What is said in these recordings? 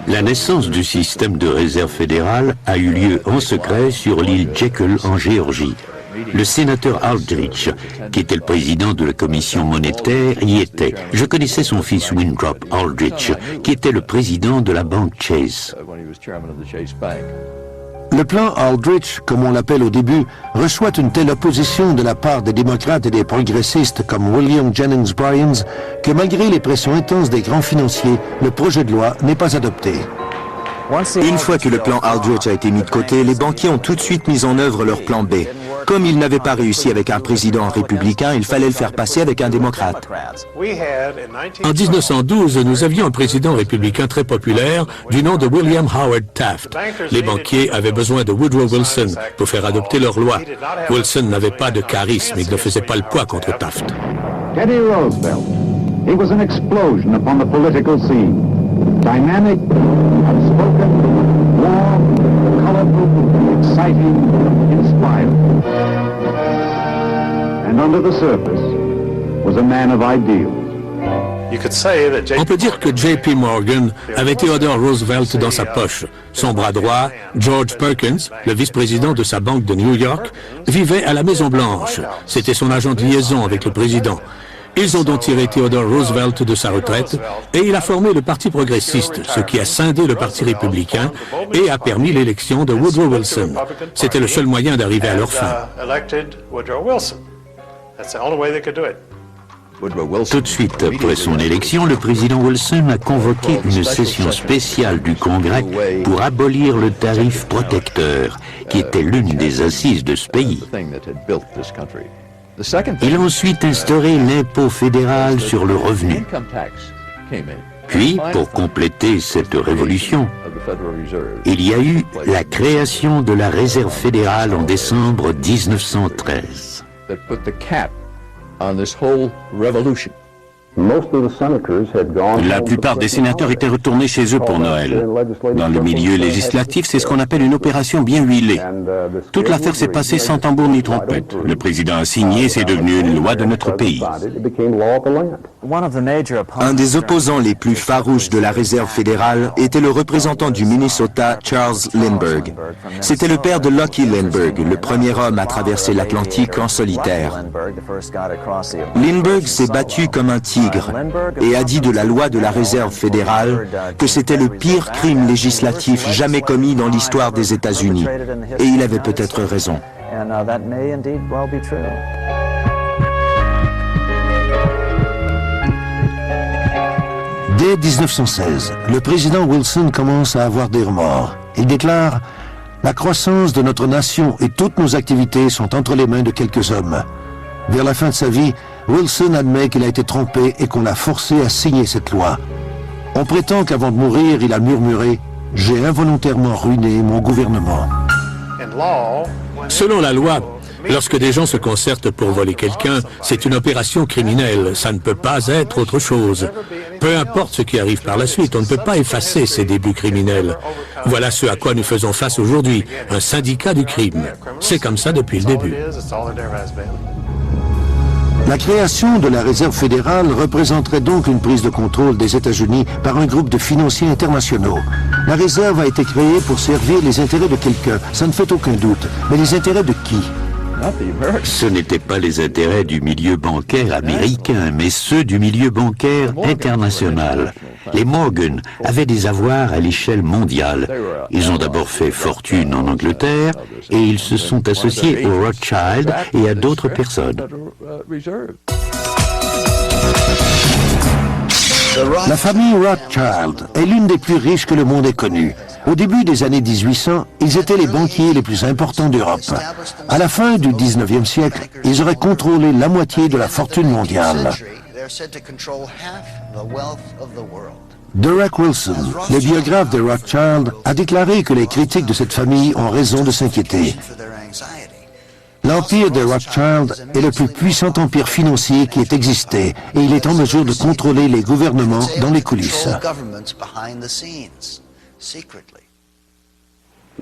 La naissance du système de réserve fédérale a eu lieu en secret sur l'île Jekyll en Géorgie. Le sénateur Aldrich, qui était le président de la commission monétaire, y était. Je connaissais son fils Winthrop Aldrich, qui était le président de la banque Chase. Le plan Aldrich, comme on l'appelle au début, reçoit une telle opposition de la part des démocrates et des progressistes comme William Jennings Bryan que malgré les pressions intenses des grands financiers, le projet de loi n'est pas adopté. Une fois que le plan Aldrich a été mis de côté, les banquiers ont tout de suite mis en œuvre leur plan B. Comme ils n'avaient pas réussi avec un président républicain, il fallait le faire passer avec un démocrate. En 1912, nous avions un président républicain très populaire du nom de William Howard Taft. Les banquiers avaient besoin de Woodrow Wilson pour faire adopter leur loi. Wilson n'avait pas de charisme, il ne faisait pas le poids contre Taft. Teddy Roosevelt. He was an explosion upon the political scene. Dynamic, outspoken, warm, colorful, exciting, inspiring. And under the surface was a man of ideals. On peut dire que J.P. Morgan avait Theodore Roosevelt dans sa poche. Son bras droit, George Perkins, le vice-président de sa banque de New York, vivait à la Maison-Blanche. C'était son agent de liaison avec le président. Ils ont donc tiré Theodore Roosevelt de sa retraite et il a formé le Parti progressiste, ce qui a scindé le Parti républicain et a permis l'élection de Woodrow Wilson. C'était le seul moyen d'arriver à leur fin. Tout de suite après son élection, le président Wilson a convoqué une session spéciale du Congrès pour abolir le tarif protecteur, qui était l'une des assises de ce pays. Il a ensuite instauré l'impôt fédéral sur le revenu. Puis, pour compléter cette révolution, il y a eu la création de la Réserve fédérale en décembre 1913. La plupart des sénateurs étaient retournés chez eux pour Noël. Dans le milieu législatif, c'est ce qu'on appelle une opération bien huilée. Toute l'affaire s'est passée sans tambour ni trompette. Le président a signé, c'est devenu une loi de notre pays. Un des opposants les plus farouches de la Réserve fédérale était le représentant du Minnesota, Charles Lindbergh. C'était le père de Lucky Lindbergh, le premier homme à traverser l'Atlantique en solitaire. Lindbergh s'est battu comme un tigre et a dit de la loi de la Réserve fédérale que c'était le pire crime législatif jamais commis dans l'histoire des États-Unis. Et il avait peut-être raison. Dès 1916, le président Wilson commence à avoir des remords. Il déclare « La croissance de notre nation et toutes nos activités sont entre les mains de quelques hommes. » Vers la fin de sa vie, Wilson admet qu'il a été trompé et qu'on l'a forcé à signer cette loi. On prétend qu'avant de mourir, il a murmuré « J'ai involontairement ruiné mon gouvernement ». Selon la loi, lorsque des gens se concertent pour voler quelqu'un, c'est une opération criminelle. Ça ne peut pas être autre chose. Peu importe ce qui arrive par la suite, on ne peut pas effacer ces débuts criminels. Voilà ce à quoi nous faisons face aujourd'hui, un syndicat du crime. C'est comme ça depuis le début. La création de la Réserve fédérale représenterait donc une prise de contrôle des États-Unis par un groupe de financiers internationaux. La Réserve a été créée pour servir les intérêts de quelqu'un, ça ne fait aucun doute. Mais les intérêts de qui? Ce n'étaient pas les intérêts du milieu bancaire américain, mais ceux du milieu bancaire international. Les Morgan avaient des avoirs à l'échelle mondiale. Ils ont d'abord fait fortune en Angleterre et ils se sont associés aux Rothschild et à d'autres personnes. La famille Rothschild est l'une des plus riches que le monde ait connues. Au début des années 1800, ils étaient les banquiers les plus importants d'Europe. À la fin du 19e siècle, ils auraient contrôlé la moitié de la fortune mondiale. Derek Wilson, le biographe de Rothschild, a déclaré que les critiques de cette famille ont raison de s'inquiéter. L'empire de Rothschild est le plus puissant empire financier qui ait existé et il est en mesure de contrôler les gouvernements dans les coulisses.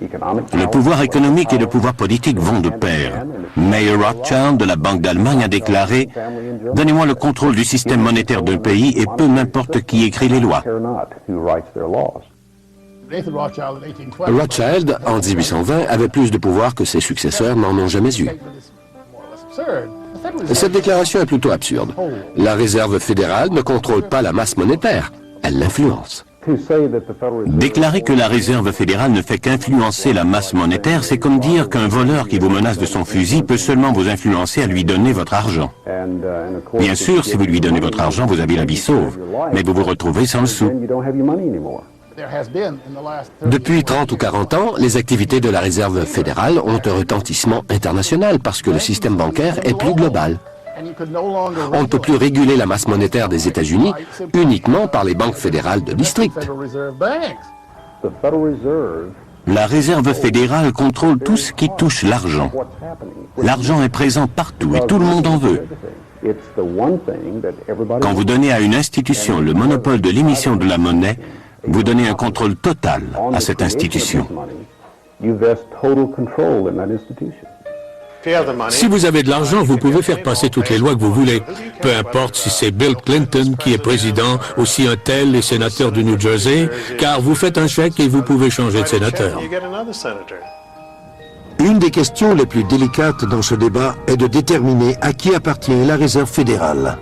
Le pouvoir économique et le pouvoir politique vont de pair. Mayer Rothschild de la Banque d'Allemagne a déclaré « Donnez-moi le contrôle du système monétaire d'un pays et peu m'importe qui écrit les lois ». Rothschild, en 1820, avait plus de pouvoir que ses successeurs n'en ont jamais eu. Cette déclaration est plutôt absurde. La Réserve fédérale ne contrôle pas la masse monétaire, elle l'influence. Déclarer que la Réserve fédérale ne fait qu'influencer la masse monétaire, c'est comme dire qu'un voleur qui vous menace de son fusil peut seulement vous influencer à lui donner votre argent. Bien sûr, si vous lui donnez votre argent, vous avez la vie sauve, mais vous vous retrouvez sans le sou. Depuis 30 ou 40 ans, les activités de la Réserve fédérale ont un retentissement international parce que le système bancaire est plus global. On ne peut plus réguler la masse monétaire des États-Unis uniquement par les banques fédérales de district. La Réserve fédérale contrôle tout ce qui touche l'argent. L'argent est présent partout et tout le monde en veut. Quand vous donnez à une institution le monopole de l'émission de la monnaie, vous donnez un contrôle total à cette institution. Si vous avez de l'argent, vous pouvez faire passer toutes les lois que vous voulez. Peu importe si c'est Bill Clinton qui est président ou si un tel est sénateur du New Jersey, car vous faites un chèque et vous pouvez changer de sénateur. Une des questions les plus délicates dans ce débat est de déterminer à qui appartient la Réserve fédérale.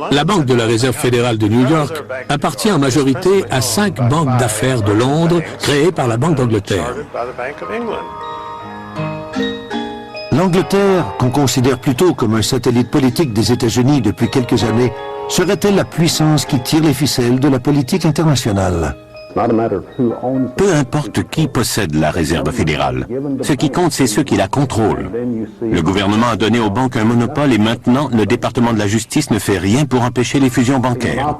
La Banque de la Réserve fédérale de New York appartient en majorité à 5 banques d'affaires de Londres créées par la Banque d'Angleterre. L'Angleterre, qu'on considère plutôt comme un satellite politique des États-Unis depuis quelques années, serait-elle la puissance qui tire les ficelles de la politique internationale? Peu importe qui possède la Réserve fédérale. Ce qui compte, c'est ceux qui la contrôlent. Le gouvernement a donné aux banques un monopole et maintenant, le département de la justice ne fait rien pour empêcher les fusions bancaires.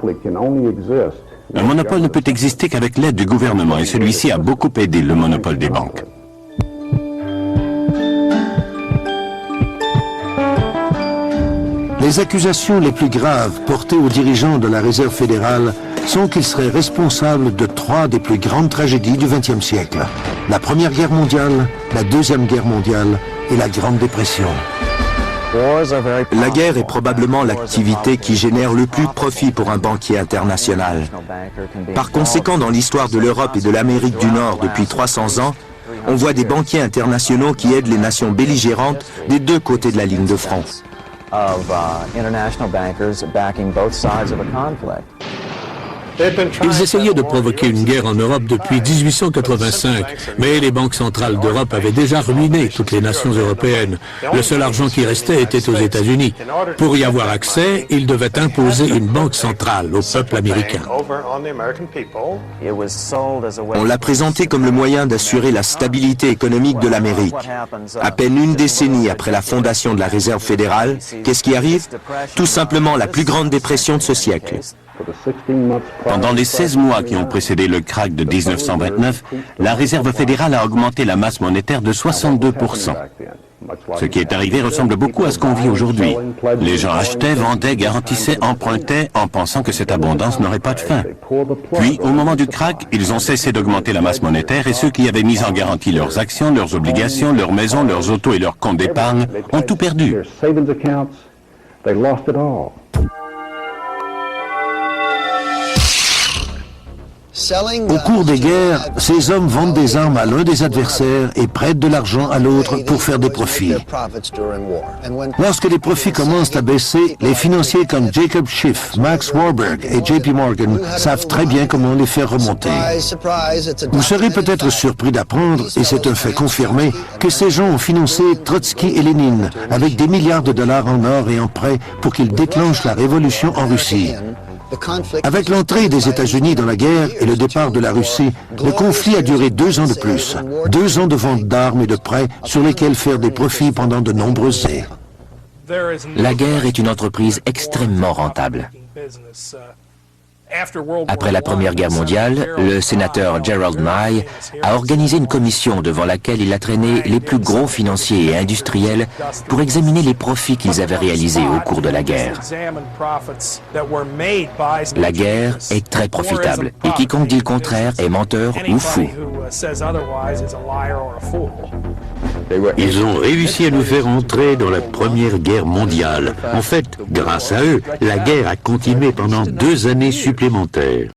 Un monopole ne peut exister qu'avec l'aide du gouvernement et celui-ci a beaucoup aidé le monopole des banques. Les accusations les plus graves portées aux dirigeants de la Réserve fédérale sont qu'ils seraient responsables de 3 des plus grandes tragédies du XXe siècle. La Première Guerre mondiale, la Deuxième Guerre mondiale et la Grande Dépression. La guerre est probablement l'activité qui génère le plus de profit pour un banquier international. Par conséquent, dans l'histoire de l'Europe et de l'Amérique du Nord depuis 300 ans, on voit des banquiers internationaux qui aident les nations belligérantes des deux côtés de la ligne de front. Ils essayaient de provoquer une guerre en Europe depuis 1885, mais les banques centrales d'Europe avaient déjà ruiné toutes les nations européennes. Le seul argent qui restait était aux États-Unis. Pour y avoir accès, ils devaient imposer une banque centrale au peuple américain. On l'a présenté comme le moyen d'assurer la stabilité économique de l'Amérique. À peine une décennie après la fondation de la Réserve fédérale, qu'est-ce qui arrive? Tout simplement la plus grande dépression de ce siècle. Pendant les 16 mois qui ont précédé le krach de 1929, la Réserve fédérale a augmenté la masse monétaire de 62%. Ce qui est arrivé ressemble beaucoup à ce qu'on vit aujourd'hui. Les gens achetaient, vendaient, garantissaient, empruntaient en pensant que cette abondance n'aurait pas de fin. Puis, au moment du krach, ils ont cessé d'augmenter la masse monétaire et ceux qui avaient mis en garantie leurs actions, leurs obligations, leurs maisons, leurs autos et leurs comptes d'épargne ont tout perdu. Au cours des guerres, ces hommes vendent des armes à l'un des adversaires et prêtent de l'argent à l'autre pour faire des profits. Lorsque les profits commencent à baisser, les financiers comme Jacob Schiff, Max Warburg et JP Morgan savent très bien comment les faire remonter. Vous serez peut-être surpris d'apprendre, et c'est un fait confirmé, que ces gens ont financé Trotsky et Lénine avec des milliards de dollars en or et en prêts pour qu'ils déclenchent la révolution en Russie. Avec l'entrée des États-Unis dans la guerre et le départ de la Russie, le conflit a duré 2 ans de plus. 2 ans de vente d'armes et de prêts sur lesquels faire des profits pendant de nombreuses années. La guerre est une entreprise extrêmement rentable. Après la Première Guerre mondiale, le sénateur Gerald Nye a organisé une commission devant laquelle il a traîné les plus gros financiers et industriels pour examiner les profits qu'ils avaient réalisés au cours de la guerre. La guerre est très profitable et quiconque dit le contraire est menteur ou fou. Ils ont réussi à nous faire entrer dans la Première Guerre mondiale. En fait, grâce à eux, la guerre a continué pendant 2 années supplémentaires.